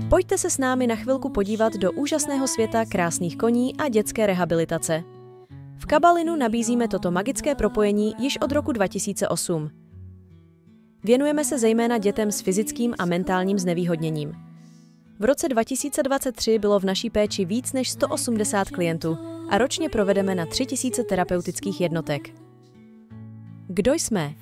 Pojďte se s námi na chvilku podívat do úžasného světa krásných koní a dětské rehabilitace. V Kabalinu nabízíme toto magické propojení již od roku 2008. Věnujeme se zejména dětem s fyzickým a mentálním znevýhodněním. V roce 2023 bylo v naší péči víc než 180 klientů a ročně provedeme na 3000 terapeutických jednotek. Kdo jsme?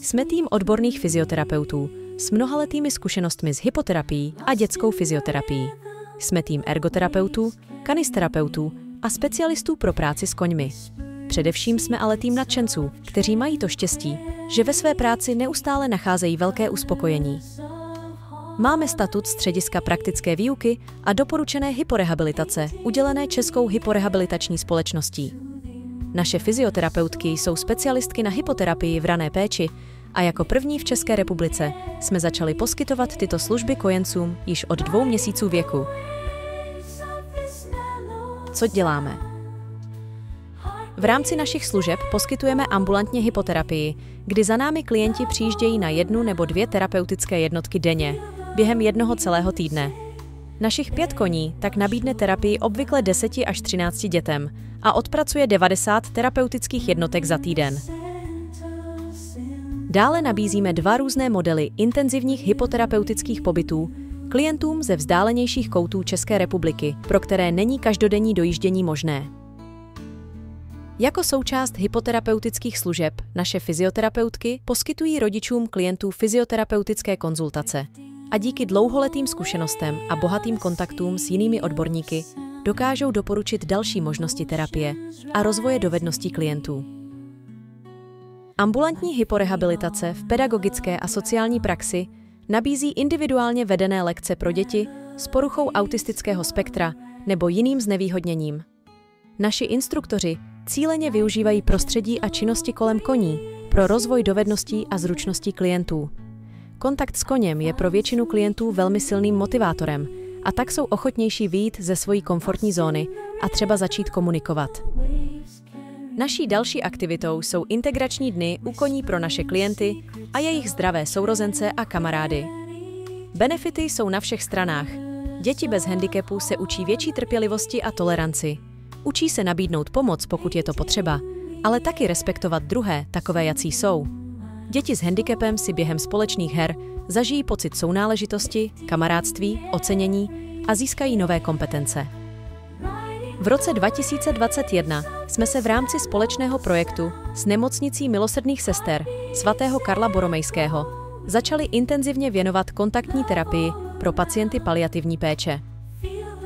Jsme tým odborných fyzioterapeutů s mnohaletými zkušenostmi s hypoterapií a dětskou fyzioterapií. Jsme tým ergoterapeutů, kanisterapeutů a specialistů pro práci s koňmi. Především jsme ale tým nadšenců, kteří mají to štěstí, že ve své práci neustále nacházejí velké uspokojení. Máme statut střediska praktické výuky a doporučené hyporehabilitace, udělené Českou hyporehabilitační společností. Naše fyzioterapeutky jsou specialistky na hypoterapii v rané péči a jako první v České republice jsme začali poskytovat tyto služby kojencům již od 2 měsíců věku. Co děláme? V rámci našich služeb poskytujeme ambulantně hypoterapii, kdy za námi klienti přijíždějí na 1 nebo 2 terapeutické jednotky denně, během jednoho celého týdne. Našich 5 koní tak nabídne terapii obvykle 10 až 13 dětem a odpracuje 90 terapeutických jednotek za týden. Dále nabízíme 2 různé modely intenzivních hypoterapeutických pobytů klientům ze vzdálenějších koutů České republiky, pro které není každodenní dojíždění možné. Jako součást hypoterapeutických služeb naše fyzioterapeutky poskytují rodičům klientů fyzioterapeutické konzultace a díky dlouholetým zkušenostem a bohatým kontaktům s jinými odborníky dokážou doporučit další možnosti terapie a rozvoje dovedností klientů. Ambulantní hyporehabilitace v pedagogické a sociální praxi nabízí individuálně vedené lekce pro děti s poruchou autistického spektra nebo jiným znevýhodněním. Naši instruktoři cíleně využívají prostředí a činnosti kolem koní pro rozvoj dovedností a zručností klientů. Kontakt s koněm je pro většinu klientů velmi silným motivátorem a tak jsou ochotnější vyjít ze své komfortní zóny a třeba začít komunikovat. Naší další aktivitou jsou integrační dny u koní pro naše klienty a jejich zdravé sourozence a kamarády. Benefity jsou na všech stranách. Děti bez handicapu se učí větší trpělivosti a toleranci. Učí se nabídnout pomoc, pokud je to potřeba, ale taky respektovat druhé, takové, jací jsou. Děti s handicapem si během společných her zažijí pocit sounáležitosti, kamarádství, ocenění a získají nové kompetence. V roce 2021 jsme se v rámci společného projektu s nemocnicí milosrdných sester svatého Karla Boromejského začali intenzivně věnovat kontaktní terapii pro pacienty paliativní péče.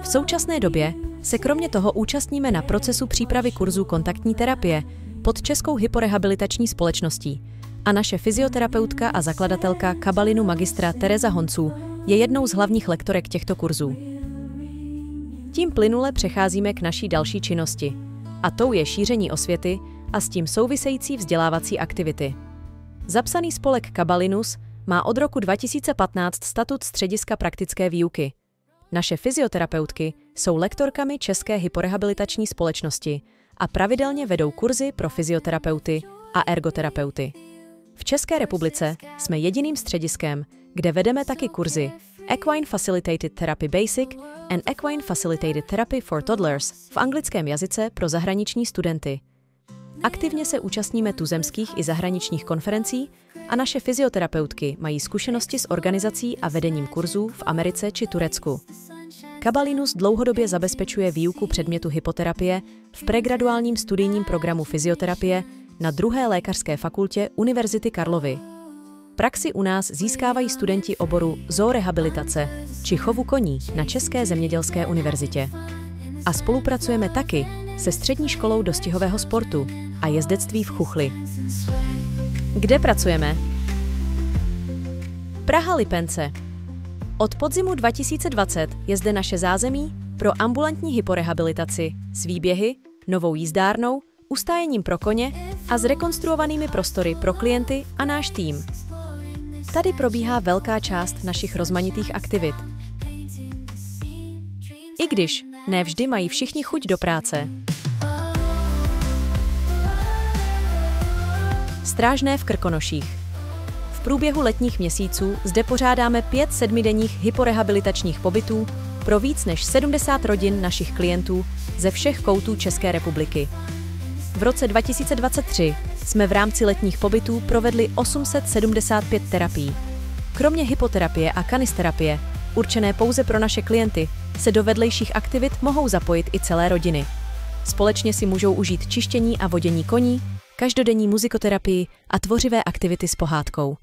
V současné době se kromě toho účastníme na procesu přípravy kurzů kontaktní terapie pod Českou hyporehabilitační společností a naše fyzioterapeutka a zakladatelka Kabalinu magistra Tereza Honců je jednou z hlavních lektorek těchto kurzů. Tím plynule přecházíme k naší další činnosti, a tou je šíření osvěty a s tím související vzdělávací aktivity. Zapsaný spolek Kabalinus má od roku 2015 statut střediska praktické výuky. Naše fyzioterapeutky jsou lektorkami České hyporehabilitační společnosti a pravidelně vedou kurzy pro fyzioterapeuty a ergoterapeuty. V České republice jsme jediným střediskem, kde vedeme taky kurzy Equine Facilitated Therapy Basic and Equine Facilitated Therapy for Toddlers v anglickém jazyce pro zahraniční studenty. Aktivně se účastníme tuzemských i zahraničních konferencí a naše fyzioterapeutky mají zkušenosti s organizací a vedením kurzů v Americe či Turecku. Kabalinus dlouhodobě zabezpečuje výuku předmětu hypoterapie v pregraduálním studijním programu fyzioterapie na 2. lékařské fakultě Univerzity Karlovy. Praxi u nás získávají studenti oboru zoorehabilitace či chovu koní na České zemědělské univerzitě. A spolupracujeme taky se Střední školou dostihového sportu a jezdectví v Chuchli. Kde pracujeme? Praha Lipence. Od podzimu 2020 je zde naše zázemí pro ambulantní hyporehabilitaci s výběhy, novou jízdárnou, ustájením pro koně a zrekonstruovanými prostory pro klienty a náš tým. Tady probíhá velká část našich rozmanitých aktivit. I když ne vždy mají všichni chuť do práce. Strážné v Krkonoších. V průběhu letních měsíců zde pořádáme 5 sedmidenních hyporehabilitačních pobytů pro víc než 70 rodin našich klientů ze všech koutů České republiky. V roce 2023 jsme v rámci letních pobytů provedli 875 terapií. Kromě hypoterapie a kanisterapie, určené pouze pro naše klienty, se do vedlejších aktivit mohou zapojit i celé rodiny. Společně si můžou užít čištění a vodění koní, každodenní muzikoterapii a tvořivé aktivity s pohádkou.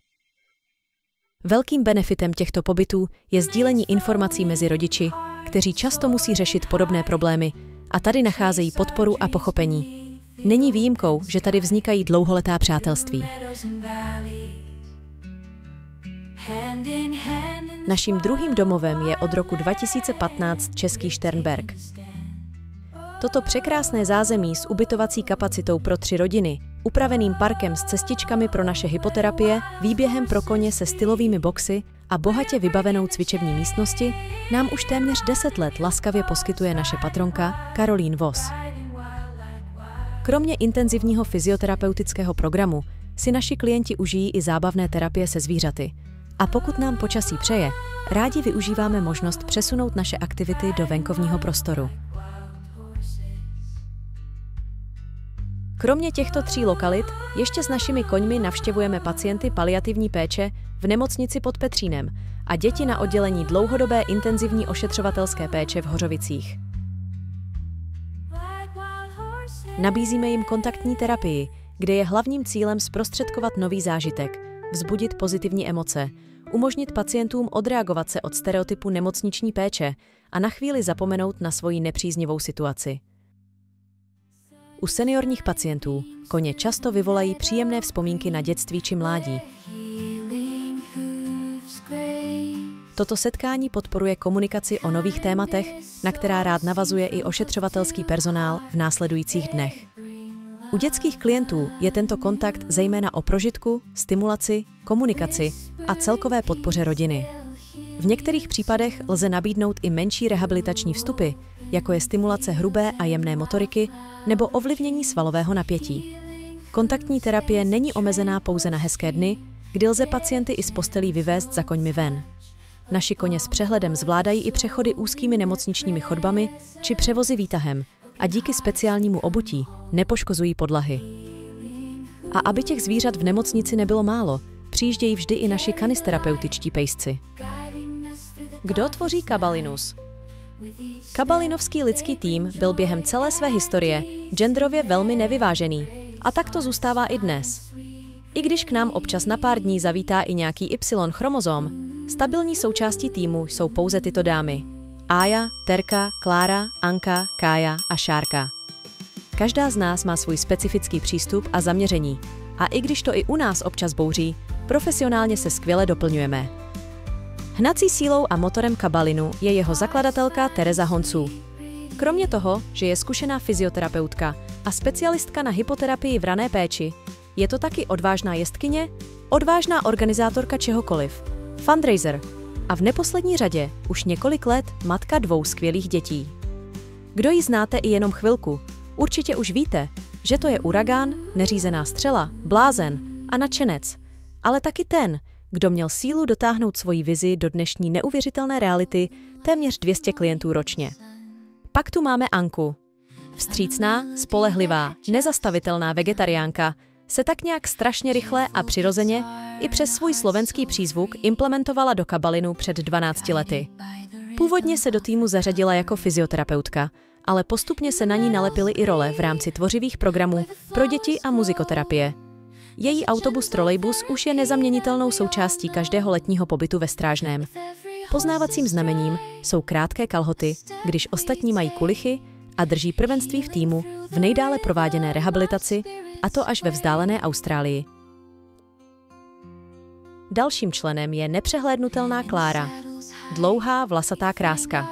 Velkým benefitem těchto pobytů je sdílení informací mezi rodiči, kteří často musí řešit podobné problémy a tady nacházejí podporu a pochopení. Není výjimkou, že tady vznikají dlouholetá přátelství. Naším druhým domovem je od roku 2015 český Šternberk. Toto překrásné zázemí s ubytovací kapacitou pro 3 rodiny, upraveným parkem s cestičkami pro naše hypoterapie, výběhem pro koně se stylovými boxy a bohatě vybavenou cvičební místnosti nám už téměř 10 let laskavě poskytuje naše patronka Karolín Voss. Kromě intenzivního fyzioterapeutického programu si naši klienti užijí i zábavné terapie se zvířaty. A pokud nám počasí přeje, rádi využíváme možnost přesunout naše aktivity do venkovního prostoru. Kromě těchto 3 lokalit ještě s našimi koňmi navštěvujeme pacienty paliativní péče v nemocnici pod Petřínem a děti na oddělení dlouhodobé intenzivní ošetřovatelské péče v Hořovicích. Nabízíme jim kontaktní terapii, kde je hlavním cílem zprostředkovat nový zážitek, vzbudit pozitivní emoce, umožnit pacientům odreagovat se od stereotypu nemocniční péče a na chvíli zapomenout na svoji nepříznivou situaci. U seniorních pacientů koně často vyvolají příjemné vzpomínky na dětství či mládí. Toto setkání podporuje komunikaci o nových tématech, na která rád navazuje i ošetřovatelský personál v následujících dnech. U dětských klientů je tento kontakt zejména o prožitku, stimulaci, komunikaci a celkové podpoře rodiny. V některých případech lze nabídnout i menší rehabilitační vstupy, jako je stimulace hrubé a jemné motoriky nebo ovlivnění svalového napětí. Kontaktní terapie není omezená pouze na hezké dny, kdy lze pacienty i z postelí vyvést za koňmi ven. Naši koně s přehledem zvládají i přechody úzkými nemocničními chodbami či převozy výtahem a díky speciálnímu obutí nepoškozují podlahy. A aby těch zvířat v nemocnici nebylo málo, přijíždějí vždy i naši kanisterapeutičtí pejsci. Kdo tvoří Kabalinus? Kabalinovský lidský tým byl během celé své historie genderově velmi nevyvážený a tak to zůstává i dnes. I když k nám občas na pár dní zavítá i nějaký Y chromozom, stabilní součástí týmu jsou pouze tyto dámy. Ája, Terka, Klára, Anka, Kája a Šárka. Každá z nás má svůj specifický přístup a zaměření. A i když to i u nás občas bouří, profesionálně se skvěle doplňujeme. Hnací sílou a motorem Kabalinu je jeho zakladatelka Tereza Honců. Kromě toho, že je zkušená fyzioterapeutka a specialistka na hypoterapii v rané péči, je to taky odvážná jezdkyně, odvážná organizátorka čehokoliv, fundraiser a v neposlední řadě už několik let matka 2 skvělých dětí. Kdo ji znáte i jenom chvilku, určitě už víte, že to je uragán, neřízená střela, blázen a nadšenec, ale taky ten, kdo měl sílu dotáhnout svoji vizi do dnešní neuvěřitelné reality téměř 200 klientů ročně. Pak tu máme Anku. Vstřícná, spolehlivá, nezastavitelná vegetariánka se tak nějak strašně rychle a přirozeně i přes svůj slovenský přízvuk implementovala do Kabalinu před 12 lety. Původně se do týmu zařadila jako fyzioterapeutka, ale postupně se na ní nalepily i role v rámci tvořivých programů pro děti a muzikoterapie. Její autobus trolejbus už je nezaměnitelnou součástí každého letního pobytu ve Strážném. Poznávacím znamením jsou krátké kalhoty, když ostatní mají kulichy a drží prvenství v týmu v nejdále prováděné rehabilitaci, a to až ve vzdálené Austrálii. Dalším členem je nepřehlédnutelná Klára, dlouhá vlasatá kráska.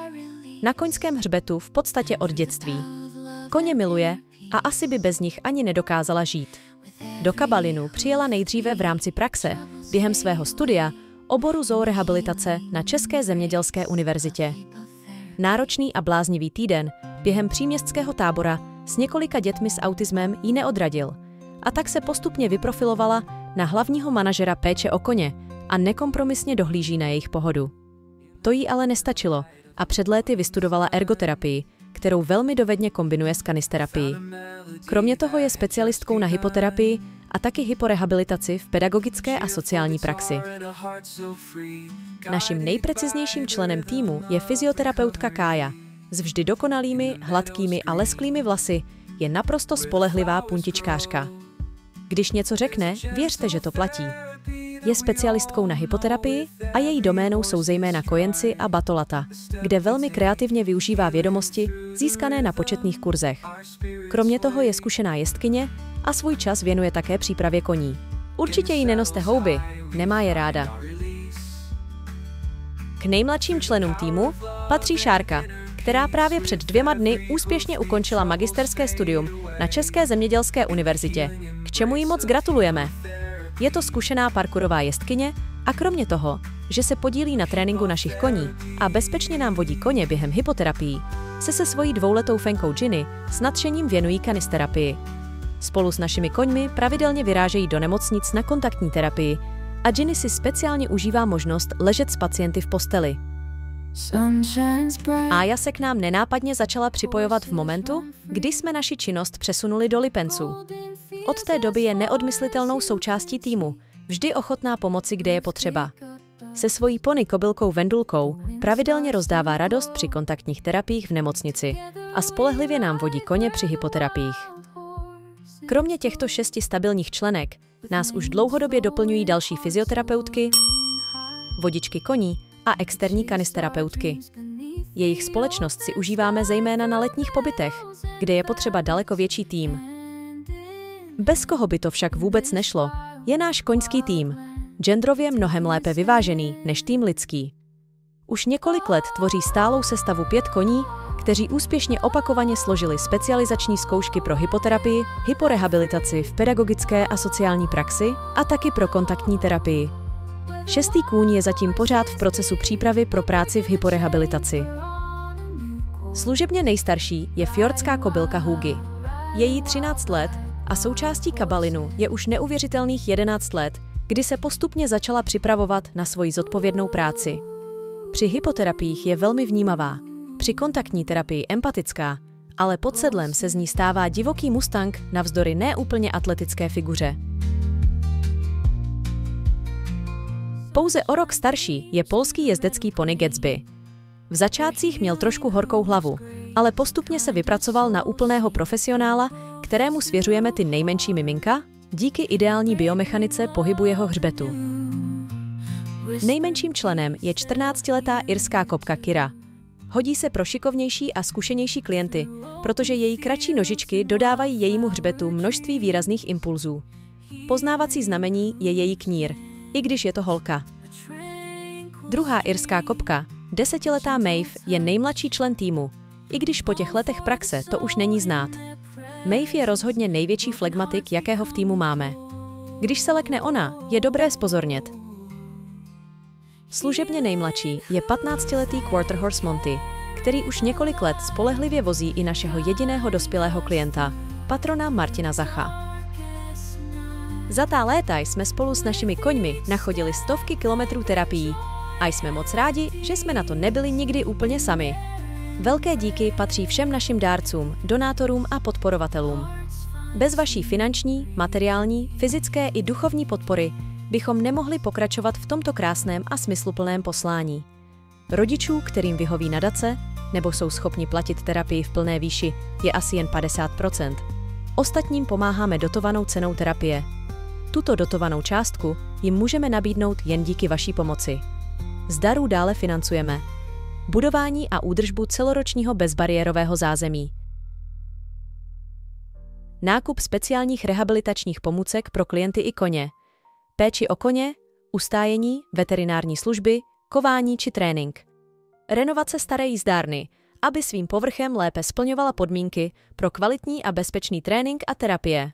Na koňském hřbetu v podstatě od dětství. Koně miluje a asi by bez nich ani nedokázala žít. Do Kabalinu přijela nejdříve v rámci praxe během svého studia oboru zoorehabilitace na České zemědělské univerzitě. Náročný a bláznivý týden během příměstského tábora s několika dětmi s autismem ji neodradil a tak se postupně vyprofilovala na hlavního manažera péče o koně a nekompromisně dohlíží na jejich pohodu. To jí ale nestačilo a před léty vystudovala ergoterapii, kterou velmi dovedně kombinuje s kanisterapii. Kromě toho je specialistkou na hypoterapii a taky hyporehabilitaci v pedagogické a sociální praxi. Naším nejpreciznějším členem týmu je fyzioterapeutka Kája. S vždy dokonalými, hladkými a lesklými vlasy je naprosto spolehlivá puntičkářka. Když něco řekne, věřte, že to platí. Je specialistkou na hypoterapii a její doménou jsou zejména kojenci a batolata, kde velmi kreativně využívá vědomosti získané na početných kurzech. Kromě toho je zkušená jezdkyně a svůj čas věnuje také přípravě koní. Určitě jí nenoste houby, nemá je ráda. K nejmladším členům týmu patří Šárka, která právě před 2 dny úspěšně ukončila magisterské studium na České zemědělské univerzitě, k čemu jí moc gratulujeme. Je to zkušená parkourová jezdkyně a kromě toho, že se podílí na tréninku našich koní a bezpečně nám vodí koně během hypoterapií, se svojí 2letou fenkou Ginny s nadšením věnují kanisterapii. Spolu s našimi koňmi pravidelně vyrážejí do nemocnic na kontaktní terapii a Ginny si speciálně užívá možnost ležet s pacienty v posteli. Ája se k nám nenápadně začala připojovat v momentu, kdy jsme naši činnost přesunuli do Lipenců. Od té doby je neodmyslitelnou součástí týmu, vždy ochotná pomoci, kde je potřeba. Se svojí pony kobylkou Vendulkou pravidelně rozdává radost při kontaktních terapiích v nemocnici a spolehlivě nám vodí koně při hypoterapiích. Kromě těchto 6 stabilních členek nás už dlouhodobě doplňují další fyzioterapeutky, vodičky koní a externí kanisterapeutky. Jejich společnost si užíváme zejména na letních pobytech, kde je potřeba daleko větší tým. Bez koho by to však vůbec nešlo, je náš koňský tým, genderově mnohem lépe vyvážený než tým lidský. Už několik let tvoří stálou sestavu 5 koní, kteří úspěšně opakovaně složili specializační zkoušky pro hypoterapii, hyporehabilitaci v pedagogické a sociální praxi a taky pro kontaktní terapii. 6. kůň je zatím pořád v procesu přípravy pro práci v hyporehabilitaci. Služebně nejstarší je fjordská kobylka Hugi. Je jí 13 let a součástí kabalinu je už neuvěřitelných 11 let, kdy se postupně začala připravovat na svoji zodpovědnou práci. Při hypoterapiích je velmi vnímavá, při kontaktní terapii empatická, ale pod sedlem se z ní stává divoký mustang navzdory neúplně atletické figuře. Pouze o rok starší je polský jezdecký pony Gatsby. V začátcích měl trošku horkou hlavu, ale postupně se vypracoval na úplného profesionála, kterému svěřujeme ty nejmenší miminka, díky ideální biomechanice pohybu jeho hřbetu. Nejmenším členem je 14letá irská kopka Kira. Hodí se pro šikovnější a zkušenější klienty, protože její kratší nožičky dodávají jejímu hřbetu množství výrazných impulzů. Poznávací znamení je její knír, i když je to holka. Druhá irská kopka, 10letá Maeve, je nejmladší člen týmu, i když po těch letech praxe to už není znát. Maeve je rozhodně největší flegmatik, jakého v týmu máme. Když se lekne ona, je dobré zpozornět. Služebně nejmladší je 15letý Quarter Horse Monty, který už několik let spolehlivě vozí i našeho jediného dospělého klienta, patrona Martina Zacha. Za ta léta jsme spolu s našimi koňmi nachodili stovky kilometrů terapií a jsme moc rádi, že jsme na to nebyli nikdy úplně sami. Velké díky patří všem našim dárcům, donátorům a podporovatelům. Bez vaší finanční, materiální, fyzické i duchovní podpory bychom nemohli pokračovat v tomto krásném a smysluplném poslání. Rodičů, kterým vyhoví nadace, nebo jsou schopni platit terapii v plné výši, je asi jen 50%. Ostatním pomáháme dotovanou cenou terapie. Tuto dotovanou částku jim můžeme nabídnout jen díky vaší pomoci. Z darů dále financujeme budování a údržbu celoročního bezbariérového zázemí, nákup speciálních rehabilitačních pomůcek pro klienty i koně, péči o koně, ustájení, veterinární služby, kování či trénink, renovace staré jízdárny, aby svým povrchem lépe splňovala podmínky pro kvalitní a bezpečný trénink a terapie,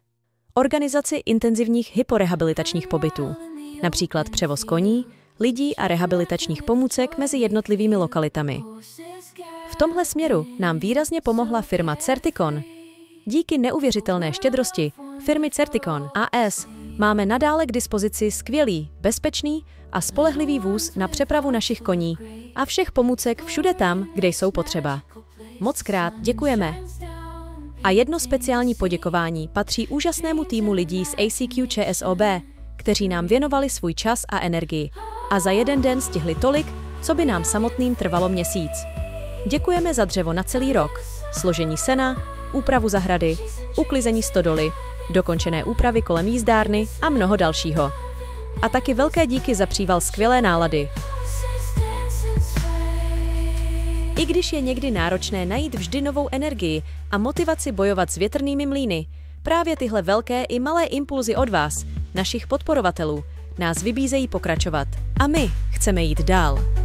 organizaci intenzivních hyporehabilitačních pobytů, například převoz koní, lidí a rehabilitačních pomůcek mezi jednotlivými lokalitami. V tomhle směru nám výrazně pomohla firma Certicon. Díky neuvěřitelné štědrosti firmy Certicon AS máme nadále k dispozici skvělý, bezpečný a spolehlivý vůz na přepravu našich koní a všech pomůcek všude tam, kde jsou potřeba. Mockrát děkujeme. A jedno speciální poděkování patří úžasnému týmu lidí z ACQ ČSOB, kteří nám věnovali svůj čas a energii a za jeden den stihli tolik, co by nám samotným trvalo měsíc. Děkujeme za dřevo na celý rok, složení sena, úpravu zahrady, uklizení stodoly, dokončené úpravy kolem jízdárny a mnoho dalšího. A taky velké díky za příval skvělé nálady. I když je někdy náročné najít vždy novou energii a motivaci bojovat s větrnými mlýny, právě tyhle velké i malé impulzy od vás, našich podporovatelů, nás vybízejí pokračovat. A my chceme jít dál.